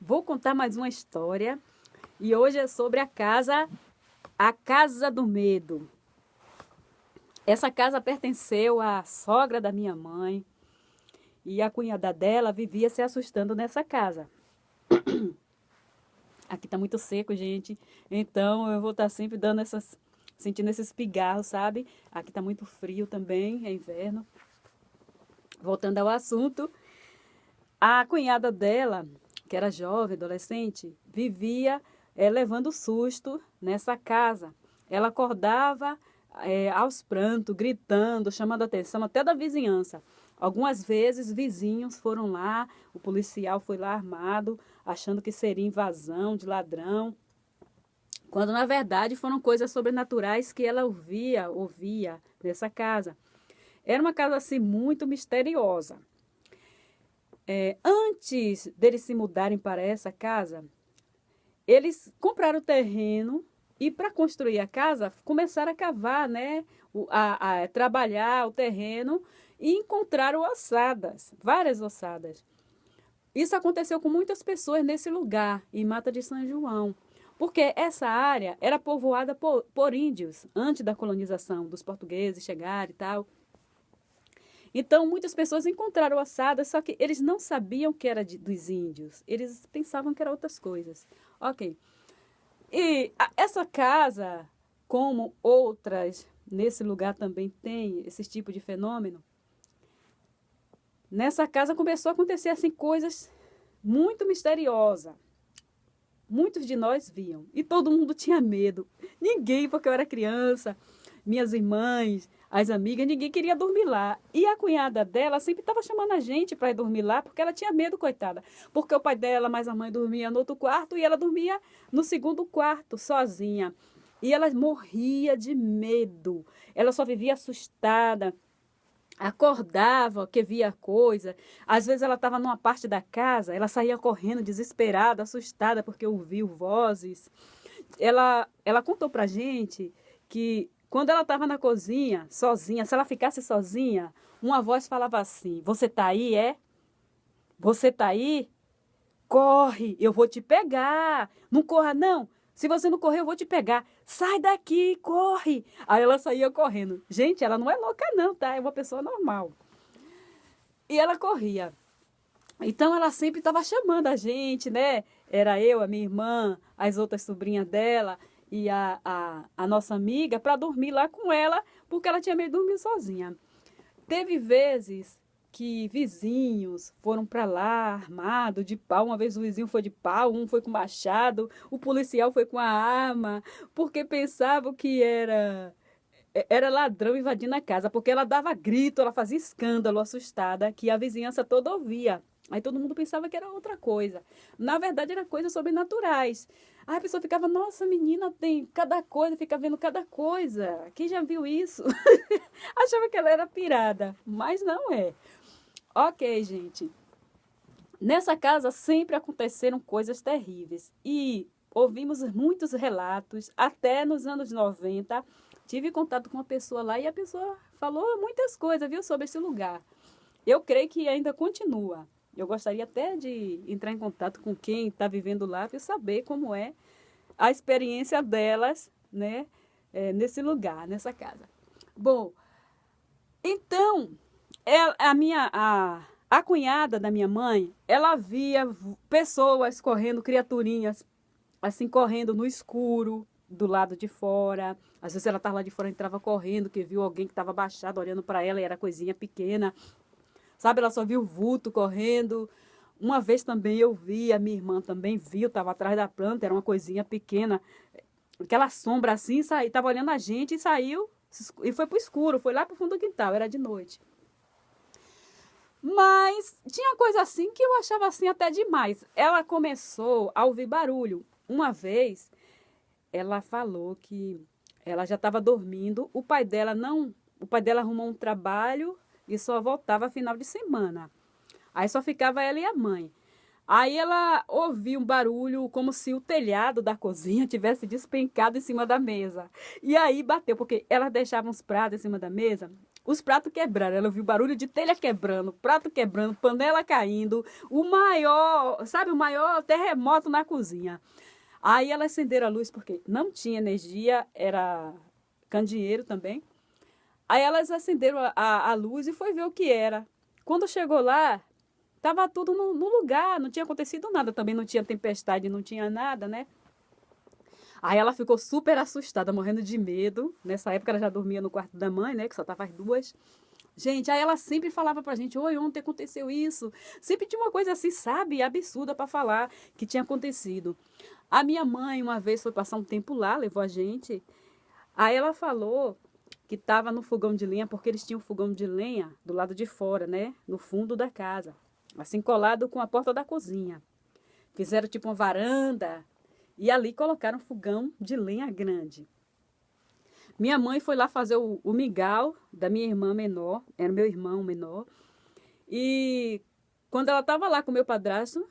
Vou contar mais uma história e hoje é sobre a Casa do Medo. Essa casa pertenceu à sogra da minha mãe e a cunhada dela vivia se assustando nessa casa. Aqui tá muito seco, gente, então eu vou estar sempre sentindo esses pigarros, sabe? Aqui tá muito frio também, é inverno. Voltando ao assunto, a cunhada dela, que era jovem, adolescente, vivia levando susto nessa casa. Ela acordava aos prantos, gritando, chamando a atenção até da vizinhança. Algumas vezes vizinhos foram lá, o policial foi lá armado, achando que seria invasão de ladrão, quando na verdade foram coisas sobrenaturais que ela ouvia nessa casa. Era uma casa assim muito misteriosa. Antes deles se mudarem para essa casa, eles compraram o terreno e para construir a casa começaram a cavar, né, a trabalhar o terreno e encontraram ossadas, várias ossadas. Isso aconteceu com muitas pessoas nesse lugar, em Mata de São João, porque essa área era povoada por índios antes da colonização, dos portugueses chegarem e tal. Então, muitas pessoas encontraram ossadas, só que eles não sabiam que era dos índios. Eles pensavam que era outras coisas. Ok. E essa casa, como outras nesse lugar também tem esse tipo de fenômeno, nessa casa começou a acontecer assim coisas muito misteriosas. Muitos de nós viam e todo mundo tinha medo. Ninguém, porque eu era criança, minhas irmãs, as amigas, ninguém queria dormir lá. E a cunhada dela sempre estava chamando a gente para ir dormir lá, porque ela tinha medo, coitada. Porque o pai dela, mais a mãe, dormia no outro quarto e ela dormia no segundo quarto, sozinha. E ela morria de medo. Ela só vivia assustada. Acordava, que via coisa. Às vezes ela estava numa parte da casa, ela saía correndo, desesperada, assustada, porque ouviu vozes. Ela contou pra gente que quando ela estava na cozinha, sozinha, se ela ficasse sozinha, uma voz falava assim: Você tá aí, é? Você tá aí? Corre, eu vou te pegar. Não corra, não. Se você não correr, eu vou te pegar. Sai daqui, corre. Aí ela saía correndo. Gente, ela não é louca, não, tá? É uma pessoa normal. E ela corria. Então ela sempre estava chamando a gente, né? Era eu, a minha irmã, as outras sobrinhas dela e a nossa amiga para dormir lá com ela, porque ela tinha medo de dormir sozinha. Teve vezes que vizinhos foram para lá armado de pau. Uma vez o vizinho foi de pau, um foi com machado, o policial foi com a arma, porque pensavam que era ladrão invadindo a casa, porque ela dava grito, ela fazia escândalo, assustada, que a vizinhança toda ouvia. Aí todo mundo pensava que era outra coisa. Na verdade, era coisas sobrenaturais. Aí a pessoa ficava, nossa, menina, tem cada coisa, fica vendo cada coisa. Quem já viu isso? Achava que ela era pirada, mas não é. Ok, gente. Nessa casa sempre aconteceram coisas terríveis e ouvimos muitos relatos, até nos anos 90. Tive contato com uma pessoa lá e a pessoa falou muitas coisas, viu, sobre esse lugar. Eu creio que ainda continua. Eu gostaria até de entrar em contato com quem está vivendo lá para saber como é a experiência delas, né, nesse lugar, nessa casa. Bom, então, a cunhada da minha mãe, ela via pessoas correndo, criaturinhas, assim, correndo no escuro, do lado de fora. Às vezes ela estava lá de fora, entrava correndo, que viu alguém que estava abaixado, olhando para ela, e era coisinha pequena. Sabe, ela só viu o vulto correndo. Uma vez também eu vi, a minha irmã também viu, estava atrás da planta, era uma coisinha pequena. Aquela sombra assim, estava olhando a gente e saiu, e foi pro escuro, foi lá pro fundo do quintal, era de noite. Mas tinha coisa assim que eu achava assim até demais. Ela começou a ouvir barulho. Uma vez, ela falou que ela já estava dormindo, o pai dela arrumou um trabalho e só voltava final de semana. Aí só ficava ela e a mãe. Aí ela ouviu um barulho como se o telhado da cozinha tivesse despencado em cima da mesa. E aí bateu, porque ela deixava uns pratos em cima da mesa. os pratos quebraram. Ela ouviu barulho de telha quebrando, prato quebrando, panela caindo. O maior, sabe, o maior terremoto na cozinha. Aí elas acenderam a luz porque não tinha energia, era candeeiro também. Aí elas acenderam a luz e foi ver o que era. Quando chegou lá, estava tudo no lugar, não tinha acontecido nada. Também não tinha tempestade, não tinha nada, né? Aí ela ficou super assustada, morrendo de medo. Nessa época ela já dormia no quarto da mãe, né? Que só tava as duas. Gente, aí ela sempre falava pra gente, oi, ontem aconteceu isso. Sempre tinha uma coisa assim, sabe, absurda pra falar que tinha acontecido. A minha mãe uma vez foi passar um tempo lá, levou a gente. Aí ela falou que estava no fogão de lenha, porque eles tinham um fogão de lenha do lado de fora, né? No fundo da casa. Assim colado com a porta da cozinha. Fizeram tipo uma varanda e ali colocaram um fogão de lenha grande. Minha mãe foi lá fazer o mingau da minha irmã menor, era meu irmão menor. E quando ela estava lá com meu padrasto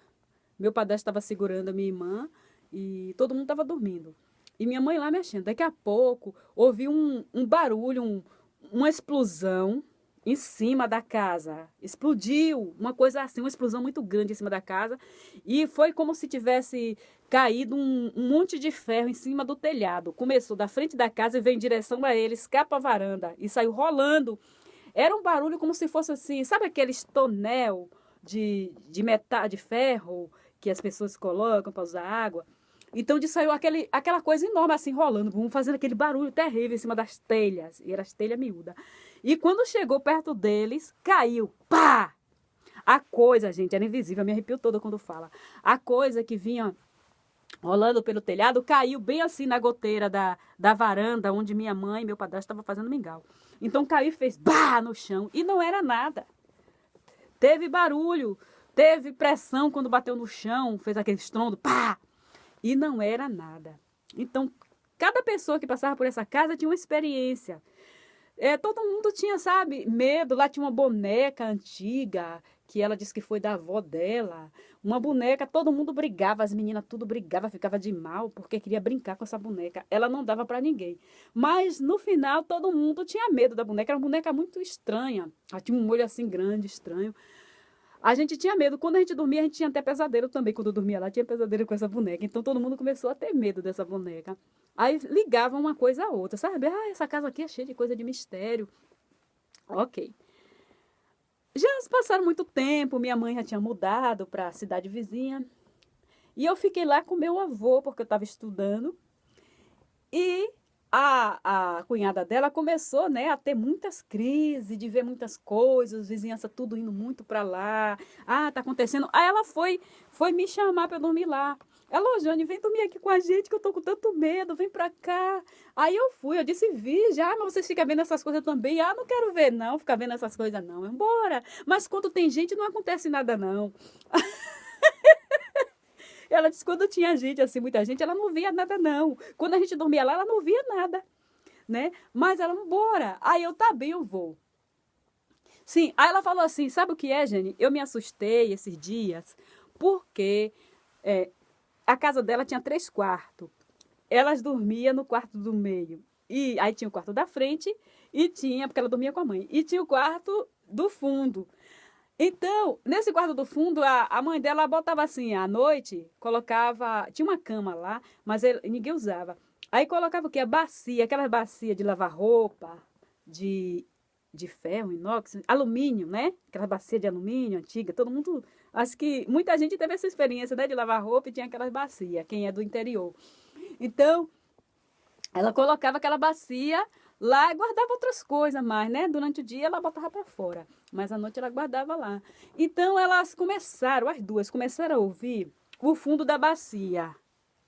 estava segurando a minha irmã e todo mundo estava dormindo. E minha mãe lá mexendo. Daqui a pouco, ouvi um barulho, uma explosão em cima da casa. Explodiu, uma coisa assim, uma explosão muito grande em cima da casa. E foi como se tivesse caído um monte de ferro em cima do telhado. Começou da frente da casa e veio em direção a eles, escapa a varanda. E saiu rolando. Era um barulho como se fosse assim, sabe aqueles tonel de metal, de ferro que as pessoas colocam para usar água? Então saiu aquela coisa enorme assim rolando, fazendo aquele barulho terrível em cima das telhas. E era as telhas miúdas. E quando chegou perto deles, caiu. Pá! A coisa, gente, era invisível. Eu me arrepio toda quando fala. A coisa que vinha rolando pelo telhado caiu bem assim na goteira da varanda onde minha mãe e meu padrasto estavam fazendo mingau. Então caiu e fez bah no chão. E não era nada. Teve barulho, teve pressão quando bateu no chão, fez aquele estrondo, pá! E não era nada. Então, cada pessoa que passava por essa casa tinha uma experiência. Todo mundo tinha, sabe, medo. Lá tinha uma boneca antiga, que ela disse que foi da avó dela. Uma boneca, todo mundo brigava, as meninas tudo brigava, ficava de mal, porque queria brincar com essa boneca. Ela não dava para ninguém. Mas, no final, todo mundo tinha medo da boneca. Era uma boneca muito estranha. Ela tinha um olho assim grande, estranho. A gente tinha medo. Quando a gente dormia, a gente tinha até pesadelo também. Quando eu dormia lá, tinha pesadelo com essa boneca. Então, todo mundo começou a ter medo dessa boneca. Aí, ligavam uma coisa a outra, sabe? Ah, essa casa aqui é cheia de coisa de mistério. Ok. Já se passaram muito tempo. Minha mãe já tinha mudado para a cidade vizinha. E eu fiquei lá com meu avô, porque eu estava estudando. E a cunhada dela começou, né, a ter muitas crises, de ver muitas coisas, vizinhança tudo indo muito para lá. Ah, tá acontecendo. Aí ela foi me chamar para eu dormir lá. Ela, Jane, vem dormir aqui com a gente que eu tô com tanto medo, vem pra cá. Aí eu fui, eu disse, vi já, mas vocês ficam vendo essas coisas também. Ah, não quero ver não, ficar vendo essas coisas não, embora. Mas quando tem gente não acontece nada não. Ela disse que quando tinha gente, assim, muita gente, ela não via nada, não. Quando a gente dormia lá, ela não via nada, né? Mas ela, bora. Aí eu, tá bem, eu vou. Sim, aí ela falou assim, sabe o que é, Jane? Eu me assustei esses dias, porque a casa dela tinha 3 quartos. Elas dormiam no quarto do meio. E aí tinha o quarto da frente e tinha, porque ela dormia com a mãe, e tinha o quarto do fundo. Então, nesse quarto do fundo, a mãe dela botava assim, à noite, colocava, tinha uma cama lá, mas ninguém usava. Aí colocava o quê? A bacia, aquela bacia de lavar roupa, de ferro, inox, alumínio, né? Aquela bacia de alumínio antiga, todo mundo, acho que muita gente teve essa experiência, né, de lavar roupa e tinha aquelas bacias, quem é do interior. Então, ela colocava aquela bacia lá e guardava outras coisas mais, né? Durante o dia ela botava para fora, mas à noite ela guardava lá. Então elas começaram, as duas, começaram a ouvir o fundo da bacia.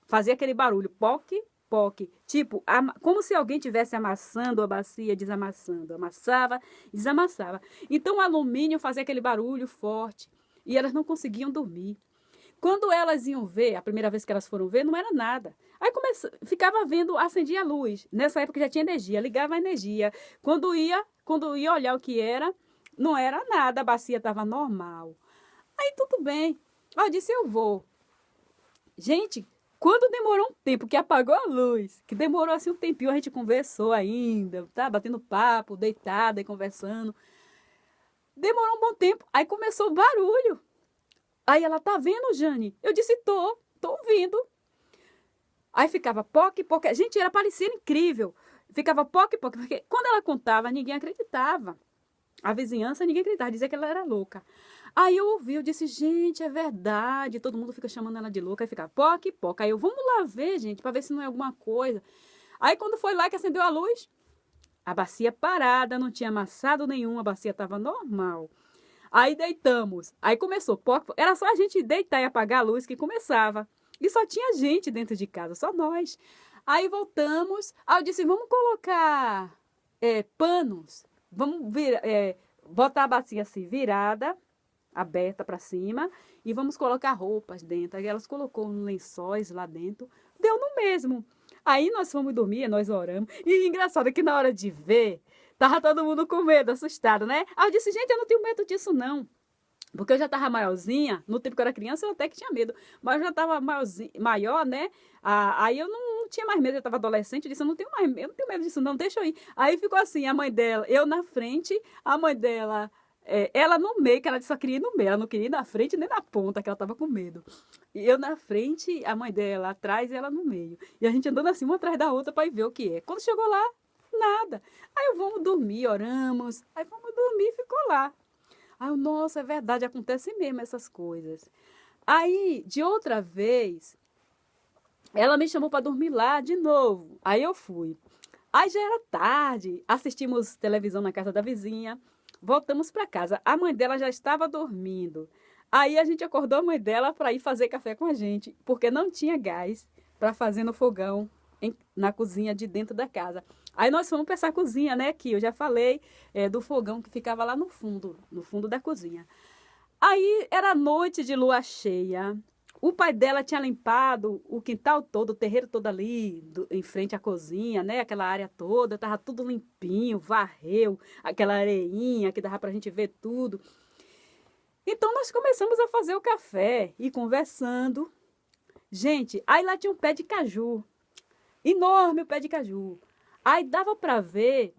Fazia aquele barulho, poque, poque. Tipo, como se alguém estivesse amassando a bacia, desamassando. Amassava, desamassava. Então o alumínio fazia aquele barulho forte e elas não conseguiam dormir. Quando elas iam ver, a primeira vez que elas foram ver, não era nada. Aí ficava vendo, acendia a luz. Nessa época já tinha energia, ligava a energia. Quando ia olhar o que era, não era nada, a bacia estava normal. Aí tudo bem. Eu disse, eu vou. Gente, Quando demorou um tempo que apagou a luz, que demorou assim um tempinho, a gente conversou ainda, tá? Batendo papo, deitada e conversando. Demorou um bom tempo, aí começou o barulho. Aí ela, tá vendo, Jane? Eu disse, tô ouvindo. Aí ficava poque, poque. Gente, era parecendo incrível. Ficava poque, poque, porque quando ela contava, ninguém acreditava. A vizinhança, ninguém acreditava, dizia que ela era louca. Aí eu ouvi, eu disse, gente, é verdade. Todo mundo fica chamando ela de louca. Aí ficava poque, poque. Aí eu, vamos lá ver, gente, para ver se não é alguma coisa. Aí quando foi lá que acendeu a luz, a bacia parada, não tinha amassado nenhum, a bacia estava normal. Aí deitamos. Aí começou. Era só a gente deitar e apagar a luz que começava. E só tinha gente dentro de casa, só nós. Aí voltamos. Aí eu disse, vamos colocar panos. Vamos botar a bacia assim virada, aberta para cima. E vamos colocar roupas dentro. Aí elas colocou uns lençóis lá dentro. Deu no mesmo. Aí nós fomos dormir, nós oramos. E engraçado que na hora de ver, tava todo mundo com medo, assustado, né? Aí eu disse, gente, eu não tenho medo disso, não. Porque eu já tava maiorzinha, no tempo que eu era criança, eu até que tinha medo. Mas eu já tava maior, né? Aí eu não tinha mais medo, eu tava adolescente, eu disse, eu não tenho medo disso, não, deixa eu ir. Aí ficou assim, a mãe dela, eu na frente, a mãe dela, ela no meio, que ela só queria ir no meio, ela não queria ir na frente nem na ponta, que ela tava com medo. E eu na frente, a mãe dela atrás e ela no meio. E a gente andando assim, uma atrás da outra para ir ver o que é. Quando chegou lá, nada. Aí eu, vamos dormir, oramos. Aí vamos dormir e ficou lá. Aí eu, nossa, é verdade, acontece mesmo essas coisas. Aí, de outra vez, ela me chamou para dormir lá de novo. Aí eu fui. Aí já era tarde, assistimos televisão na casa da vizinha, voltamos para casa. A mãe dela já estava dormindo. Aí a gente acordou a mãe dela para ir fazer café com a gente, porque não tinha gás para fazer no fogão, na cozinha de dentro da casa. Aí nós fomos para essa cozinha, né, que eu já falei, do fogão que ficava lá no fundo da cozinha. Aí era noite de lua cheia. O pai dela tinha limpado o quintal todo, o terreiro todo ali, em frente à cozinha, né? Aquela área toda, tava tudo limpinho, varreu, aquela areinha que dava pra gente ver tudo. Então nós começamos a fazer o café e conversando. Gente, aí lá tinha um pé de caju, enorme o pé de caju. Aí dava pra ver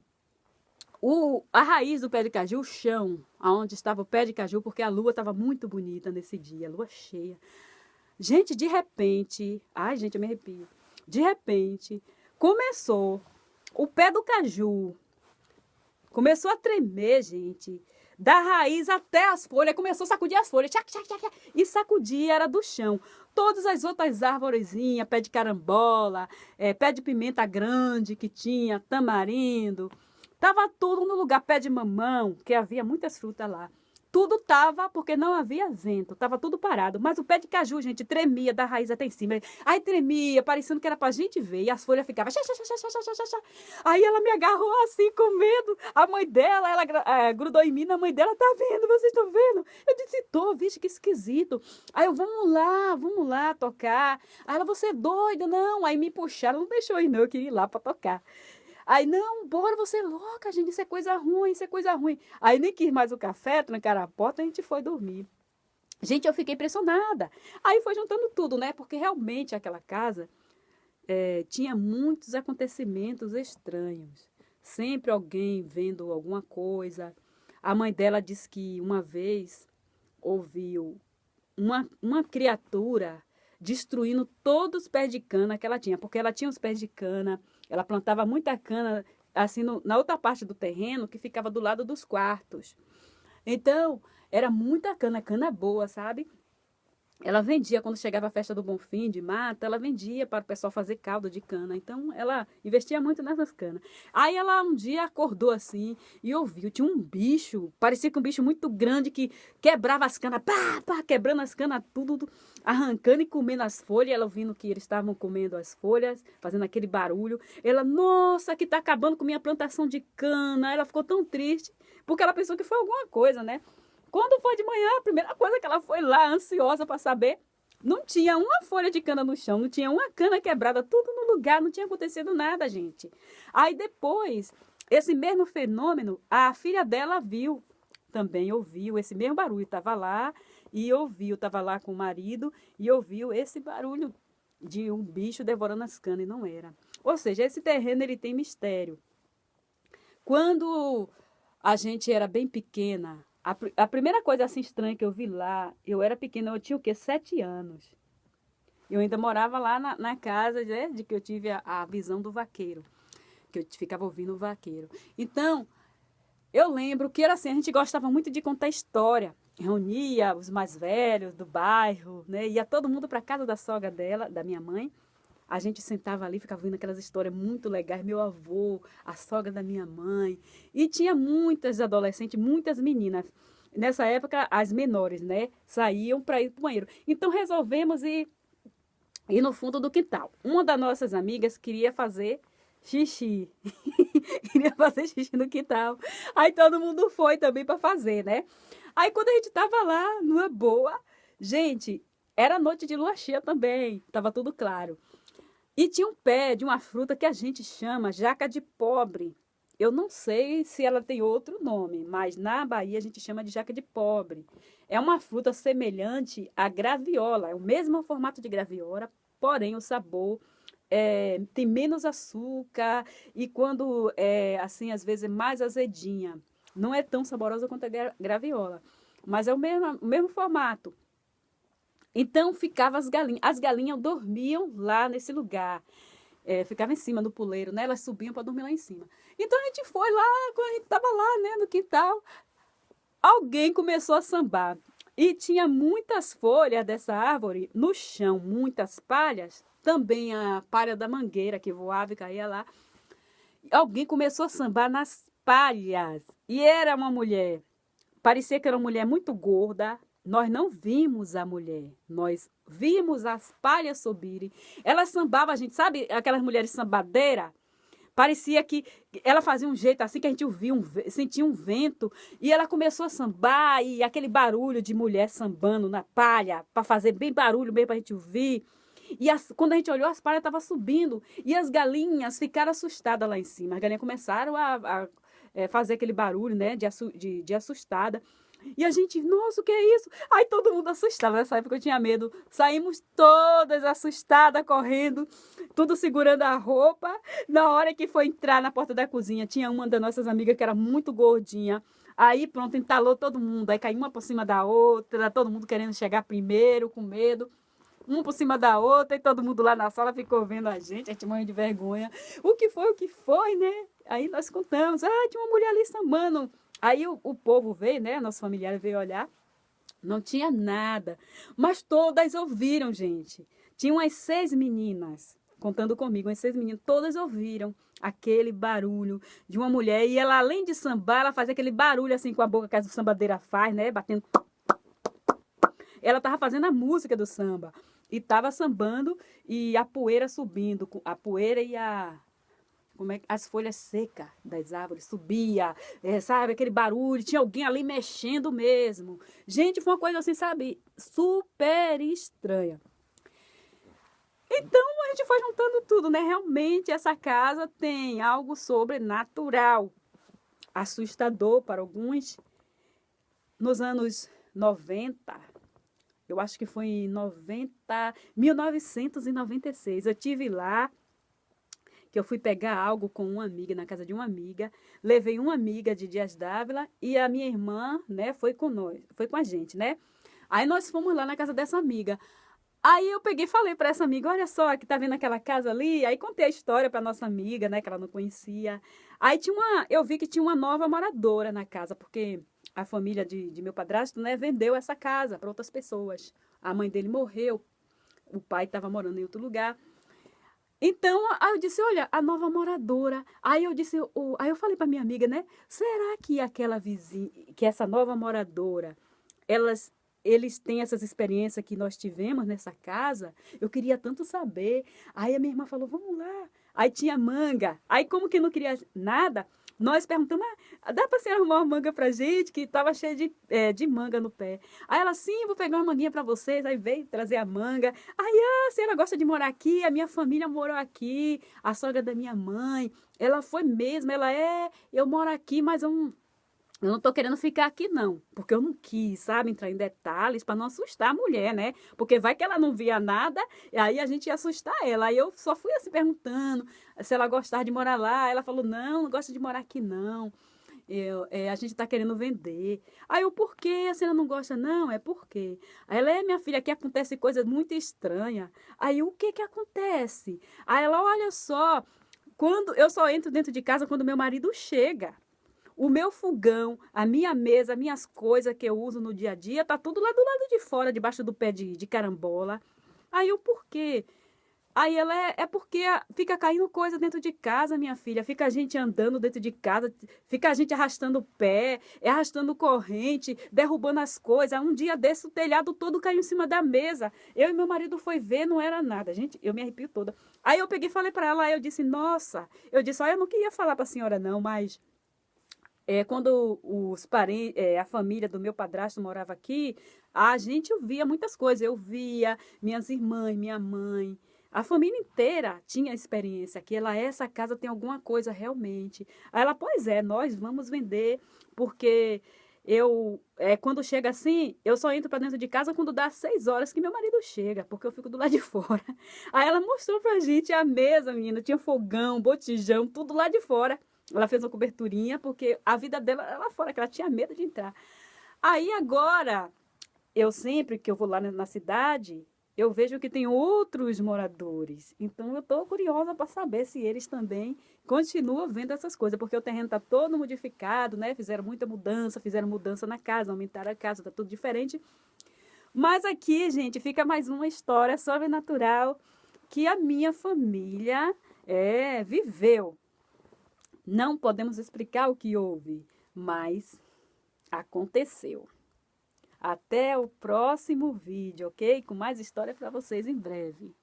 a raiz do pé de caju, o chão, aonde estava o pé de caju, porque a lua estava muito bonita nesse dia, lua cheia. Gente, de repente, ai gente, eu me arrepio. De repente, começou o pé do caju, começou a tremer, gente, da raiz até as folhas, começou a sacudir as folhas, tchac, tchac, tchac, e sacudir era do chão. Todas as outras arvorezinhas, pé de carambola, pé de pimenta grande que tinha, tamarindo, tava tudo no lugar, pé de mamão, que havia muitas frutas lá. Tudo tava, porque não havia vento, tava tudo parado. Mas o pé de caju, gente, tremia da raiz até em cima. Aí tremia, parecendo que era pra gente ver. E as folhas ficavam... Aí ela me agarrou assim, com medo. A mãe dela, ela grudou em mim. A mãe dela, tá vendo? Vocês estão vendo? Eu disse, tô, vixe, que esquisito. Aí eu, vamos lá tocar. Aí ela, você é doida? Não. Aí me puxaram, não deixou ir não, eu queria ir lá pra tocar. Aí, não, bora, você é louca, gente, isso é coisa ruim, isso é coisa ruim. Aí nem quis mais o café, trancaram a porta, a gente foi dormir. Gente, eu fiquei impressionada. Aí foi juntando tudo, né? Porque realmente aquela casa tinha muitos acontecimentos estranhos. Sempre alguém vendo alguma coisa. A mãe dela disse que uma vez ouviu uma criatura destruindo todos os pés de cana que ela tinha, porque ela tinha os pés de cana, ela plantava muita cana assim na outra parte do terreno que ficava do lado dos quartos. Então, era muita cana, cana boa, sabe? Ela vendia, quando chegava a festa do Bonfim, de mata, ela vendia para o pessoal fazer caldo de cana. Então, ela investia muito nessas canas. Aí, ela um dia acordou assim e ouviu. Tinha um bicho, parecia que um bicho muito grande que quebrava as canas, pá, pá, quebrando as canas, tudo, arrancando e comendo as folhas. Ela ouvindo que eles estavam comendo as folhas, fazendo aquele barulho. Ela, nossa, que está acabando com minha plantação de cana. Ela ficou tão triste, porque ela pensou que foi alguma coisa, né? Quando foi de manhã, a primeira coisa que ela foi lá, ansiosa para saber, não tinha uma folha de cana no chão, não tinha uma cana quebrada, tudo no lugar, não tinha acontecido nada, gente. Aí depois, esse mesmo fenômeno, a filha dela viu, também ouviu esse mesmo barulho, estava lá e ouviu, estava lá com o marido e ouviu esse barulho de um bicho devorando as canas, e não era. Ou seja, esse terreno ele tem mistério. Quando a gente era bem pequena, a primeira coisa assim estranha que eu vi lá, eu era pequena, eu tinha o quê? 7 anos. Eu ainda morava lá na casa, né, de que eu tive a visão do vaqueiro, que eu ficava ouvindo o vaqueiro. Então, eu lembro que era assim, a gente gostava muito de contar história. Reunia os mais velhos do bairro, né? Ia todo mundo para casa da sogra dela, da minha mãe. A gente sentava ali, ficava vendo aquelas histórias muito legais. Meu avô, a sogra da minha mãe. E tinha muitas adolescentes, muitas meninas. Nessa época, as menores, né? Saíam para ir para o banheiro. Então, resolvemos ir no fundo do quintal. Uma das nossas amigas queria fazer xixi. Queria fazer xixi no quintal. Aí todo mundo foi também para fazer, né? Aí quando a gente tava lá, numa boa, gente, era noite de lua cheia também, tava tudo claro. E tinha um pé de uma fruta que a gente chama jaca de pobre. Eu não sei se ela tem outro nome, mas na Bahia a gente chama de jaca de pobre. É uma fruta semelhante à graviola, é o mesmo formato de graviola, porém o sabor tem menos açúcar e quando é assim, às vezes é mais azedinha. Não é tão saborosa quanto a graviola, mas é o mesmo formato. Então ficava as galinhas dormiam lá nesse lugar. Ficava em cima do puleiro, né? Elas subiam para dormir lá em cima. Então a gente foi lá, quando a gente estava lá, né, no quintal, alguém começou a sambar. E tinha muitas folhas dessa árvore no chão, muitas palhas, também a palha da mangueira que voava e caía lá. Alguém começou a sambar nas palhas. E era uma mulher. Parecia que era uma mulher muito gorda. Nós não vimos a mulher. Nós vimos as palhas subirem. Ela sambava, a gente sabe aquelas mulheres sambadeiras? Parecia que ela fazia um jeito assim que a gente ouvia, sentia um vento. E ela começou a sambar e aquele barulho de mulher sambando na palha, para fazer bem barulho mesmo para a gente ouvir. E quando a gente olhou, as palhas estavam subindo. E as galinhas ficaram assustadas lá em cima. As galinhas começaram a fazer aquele barulho, né, de assustada. E a gente, nossa, o que é isso? Aí todo mundo assustado. Nessa época eu tinha medo. Saímos todas assustadas, correndo, tudo segurando a roupa. Na hora que foi entrar na porta da cozinha, tinha uma das nossas amigas que era muito gordinha. Aí pronto, entalou todo mundo. Aí caiu uma por cima da outra, todo mundo querendo chegar primeiro, com medo. Uma por cima da outra, e todo mundo lá na sala ficou vendo a gente morrendo de vergonha. O que foi, né? Aí nós contamos, tinha uma mulher ali sambando. Aí o povo veio, né? Nosso familiar veio olhar. Não tinha nada. Mas todas ouviram, gente. Tinha umas 6 meninas, contando comigo, umas 6 meninas, todas ouviram aquele barulho de uma mulher. E ela, além de sambar, ela fazia aquele barulho assim com a boca que a sambadeira faz, né? Batendo. Ela estava fazendo a música do samba. E estava sambando e a poeira subindo. A poeira e as folhas secas das árvores subia, sabe, aquele barulho, tinha alguém ali mexendo mesmo. Gente, foi uma coisa assim, sabe, super estranha. Então, a gente foi juntando tudo, né? Realmente, essa casa tem algo sobrenatural, assustador para alguns. Nos anos 90, eu acho que foi em 1996, eu tive lá, que eu fui pegar algo com uma amiga, na casa de uma amiga, levei uma amiga de Dias Dávila e a minha irmã, né, foi com a gente, né? Aí nós fomos lá na casa dessa amiga. Aí eu peguei e falei para essa amiga, olha só, que tá vendo aquela casa ali? Aí contei a história para nossa amiga, né, que ela não conhecia. Aí eu vi que tinha uma nova moradora na casa, porque a família de meu padrasto, né, vendeu essa casa para outras pessoas. A mãe dele morreu, o pai estava morando em outro lugar. Então, aí eu disse, olha, a nova moradora. Aí eu falei para minha amiga, né? Será que aquela vizinha, que essa nova moradora, eles têm essas experiências que nós tivemos nessa casa? Eu queria tanto saber. Aí a minha irmã falou, vamos lá. Aí tinha manga. Aí como que não queria nada, nós perguntamos, dá para você arrumar uma manga pra gente? Que estava cheia de manga no pé. Aí ela, sim, vou pegar uma manguinha para vocês. Aí veio trazer a manga. Aí, a senhora gosta de morar aqui? A minha família morou aqui. A sogra da minha mãe. Ela foi mesmo, eu moro aqui, mas Eu não tô querendo ficar aqui, não, porque eu não quis, sabe, entrar em detalhes para não assustar a mulher, né? Porque vai que ela não via nada, e aí a gente ia assustar ela. Aí eu só fui assim perguntando se ela gostava de morar lá. Ela falou: não, não gosta de morar aqui, não. A gente tá querendo vender. Aí eu, por que a senhora não gosta? Não, é porque. Aí ela, minha filha, aqui acontece coisa muito estranha. Aí o que que acontece? Aí ela, olha só, quando eu só entro dentro de casa quando meu marido chega. O meu fogão, a minha mesa, minhas coisas que eu uso no dia a dia, tá tudo lá do lado de fora, debaixo do pé de carambola. Aí o porquê? Aí ela é porque fica caindo coisa dentro de casa, minha filha. Fica a gente andando dentro de casa, fica a gente arrastando o pé, arrastando corrente, derrubando as coisas. Um dia desse o telhado todo caiu em cima da mesa. Eu e meu marido foi ver, não era nada. Gente, eu me arrepio toda. Aí eu peguei e falei para ela, aí eu disse, nossa, eu disse, olha, eu não queria falar para a senhora não, mas quando os parentes, a família do meu padrasto morava aqui, a gente via muitas coisas. Eu via minhas irmãs, minha mãe, a família inteira tinha experiência que essa casa tem alguma coisa realmente. Aí ela, pois é, nós vamos vender, porque quando chega assim, eu só entro para dentro de casa quando dá 6 horas que meu marido chega, porque eu fico do lado de fora. Aí ela mostrou pra gente a mesa, menina, tinha fogão, botijão, tudo lá de fora. Ela fez uma coberturinha, porque a vida dela era lá fora, que ela tinha medo de entrar. Aí agora, eu sempre que eu vou lá na cidade, eu vejo que tem outros moradores. Então eu estou curiosa para saber se eles também continuam vendo essas coisas, porque o terreno está todo modificado, né? Fizeram mudança na casa, aumentaram a casa, está tudo diferente. Mas aqui, gente, fica mais uma história sobrenatural que a minha família viveu. Não podemos explicar o que houve, mas aconteceu. Até o próximo vídeo, ok? Com mais história para vocês em breve.